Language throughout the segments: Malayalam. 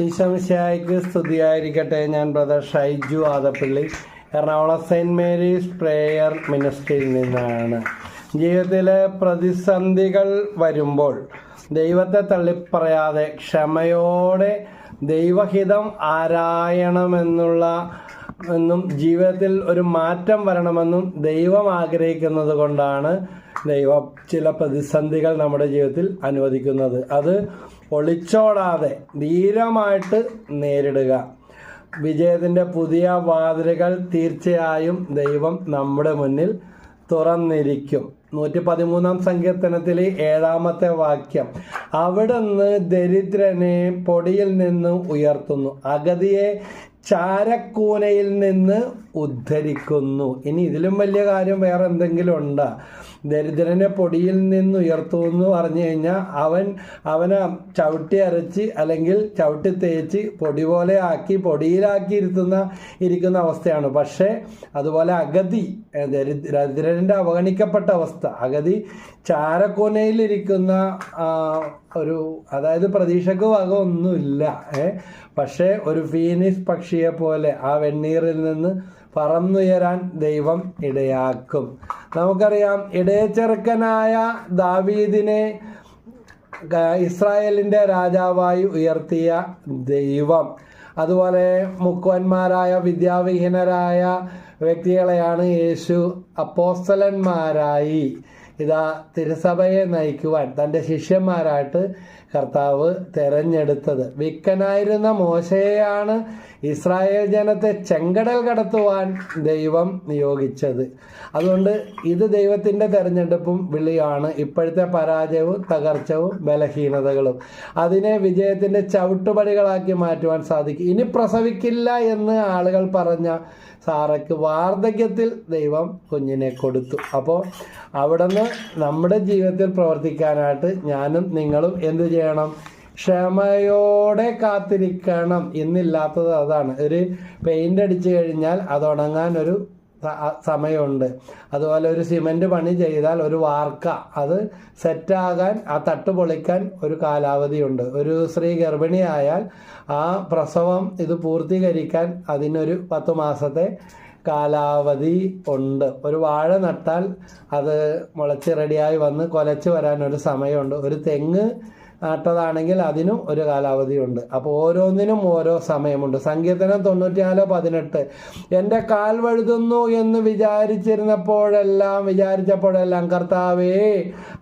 ഈശോമിശിഹായ്ക്ക് സ്തുതിയായിരിക്കട്ടെ. ഞാൻ brother Shaiju Adappally, Ernakulam saint Mary's prayer മിനിസ്ട്രിയിൽ നിന്നാണ്. ജീവിതത്തിലെ പ്രതിസന്ധികൾ വരുമ്പോൾ ദൈവത്തെ തള്ളിപ്പറയാതെ ക്ഷമയോടെ ദൈവഹിതം ആരായണമെന്നും ജീവിതത്തിൽ ഒരു മാറ്റം വരണമെന്നും ദൈവം ആഗ്രഹിക്കുന്നത് കൊണ്ടാണ് ദൈവം ചില പ്രതിസന്ധികൾ നമ്മുടെ ജീവിതത്തിൽ അനുവദിക്കുന്നത്. അത് ഒളിച്ചോടാതെ ധീരമായിട്ട് നേരിടുക. വിജയത്തിൻ്റെ പുതിയ വാതിലുകൾ തീർച്ചയായും ദൈവം നമ്മുടെ മുന്നിൽ തുറന്നിരിക്കും. 113 സങ്കീർത്തനത്തിലെ 7-ാമത്തെ വാക്യം, അവിടുന്ന് ദരിദ്രനെ പൊടിയിൽ നിന്ന് ഉയർത്തുന്നു, അഗതിയെ ചാരക്കൂനയിൽ നിന്ന് ഉദ്ധരിക്കുന്നു. ഇനി ഇതിലും വലിയ കാര്യം വേറെ എന്തെങ്കിലും ഉണ്ടോ? ദരിദ്രനെ പൊടിയിൽ നിന്ന് ഉയർത്തുന്നു എന്ന് പറഞ്ഞു കഴിഞ്ഞാൽ അവനെ ചവിട്ടി അരച്ച് അല്ലെങ്കിൽ ചവിട്ടി തേച്ച് പൊടി പോലെ ആക്കി പൊടിയിലാക്കി ഇരിക്കുന്ന അവസ്ഥയാണ്. പക്ഷേ അതുപോലെ അഗതി, ദരിദ്രൻ്റെ അവഗണിക്കപ്പെട്ട അവസ്ഥ, അഗതി ചാരക്കൂനയിലിരിക്കുന്ന അതായത് പ്രതീക്ഷക്ക് വക ഒന്നുമില്ല. പക്ഷേ ഒരു ഫീനിക്സ് പക്ഷിയെ പോലെ ആ വെണ്ണീറിൽ നിന്ന് പറന്നുയരാൻ ദൈവം ഇടയാക്കും. നമുക്കറിയാം, ഇടയച്ചെറുക്കനായ ദാവീദിനെ ഇസ്രായേലിൻ്റെ രാജാവായി ഉയർത്തിയ ദൈവം, അതുപോലെ മുക്കുവന്മാരായ വിദ്യാവിഹീനരായ വ്യക്തികളെയാണ് യേശു അപ്പോസ്തലന്മാരായി തിരുസഭയെ നയിക്കുവാൻ തൻ്റെ ശിഷ്യന്മാരായിട്ട് കർത്താവ് തെരഞ്ഞെടുത്തത്. വിക്കനായിരുന്ന മോശയെയാണ് ഇസ്രായേൽ ജനത്തെ ചെങ്കടൽ കടത്തുവാൻ ദൈവം നിയോഗിച്ചത്. അതുകൊണ്ട് ഇത് ദൈവത്തിൻ്റെ തെരഞ്ഞെടുപ്പും വിളിയാണ്. ഇപ്പോഴത്തെ പരാജയവും തകർച്ചവും ബലഹീനതകളും അതിനെ വിജയത്തിൻ്റെ ചവിട്ടുപടികളാക്കി മാറ്റുവാൻ സാധിക്കും. ഇനി പ്രസവിക്കില്ല എന്ന് ആളുകൾ പറഞ്ഞ സാറയ്ക്ക് വാർദ്ധക്യത്തിൽ ദൈവം കുഞ്ഞിനെ കൊടുത്തു. അപ്പോൾ അവിടുന്ന് നമ്മുടെ ജീവിതത്തിൽ പ്രവർത്തിക്കാനായിട്ട് ഞാനും നിങ്ങളും എന്ത് ചെയ്യണം? ക്ഷമയോടെ കാത്തിരിക്കണം. ഇന്നില്ലാത്തത് അതാണ്. ഒരു പെയിൻ്റ് അടിച്ചു കഴിഞ്ഞാൽ അത് ഉണങ്ങാൻ ഒരു സമയമുണ്ട്. അതുപോലെ ഒരു സിമൻറ്റ് പണി ചെയ്താൽ ഒരു വാർക്ക അത് സെറ്റാകാൻ, ആ തട്ട് പൊളിക്കാൻ ഒരു കാലാവധിയുണ്ട്. ഒരു സ്ത്രീ ഗർഭിണിയായാൽ ആ പ്രസവം ഇത് പൂർത്തീകരിക്കാൻ അതിനൊരു 10 മാസത്തെ കാലാവധി ഉണ്ട്. ഒരു വാഴ നട്ടാൽ അത് മുളച്ച് റെഡിയായി വന്ന് കൊലച്ച് വരാൻ ഒരു സമയമുണ്ട്. ഒരു തെങ്ങ് നട്ടതാണെങ്കിൽ അതിനും ഒരു കാലാവധിയുണ്ട്. അപ്പോൾ ഓരോന്നിനും ഓരോ സമയമുണ്ട്. സങ്കീർത്തനം 94:18, എൻ്റെ കാൽ വഴുതുന്നു എന്ന് വിചാരിച്ചപ്പോഴെല്ലാം കർത്താവേ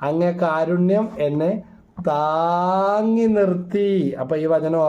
അങ്ങേ കാരുണ്യം എന്നെ താങ്ങി നിർത്തി. അപ്പോൾ ഈ വചനം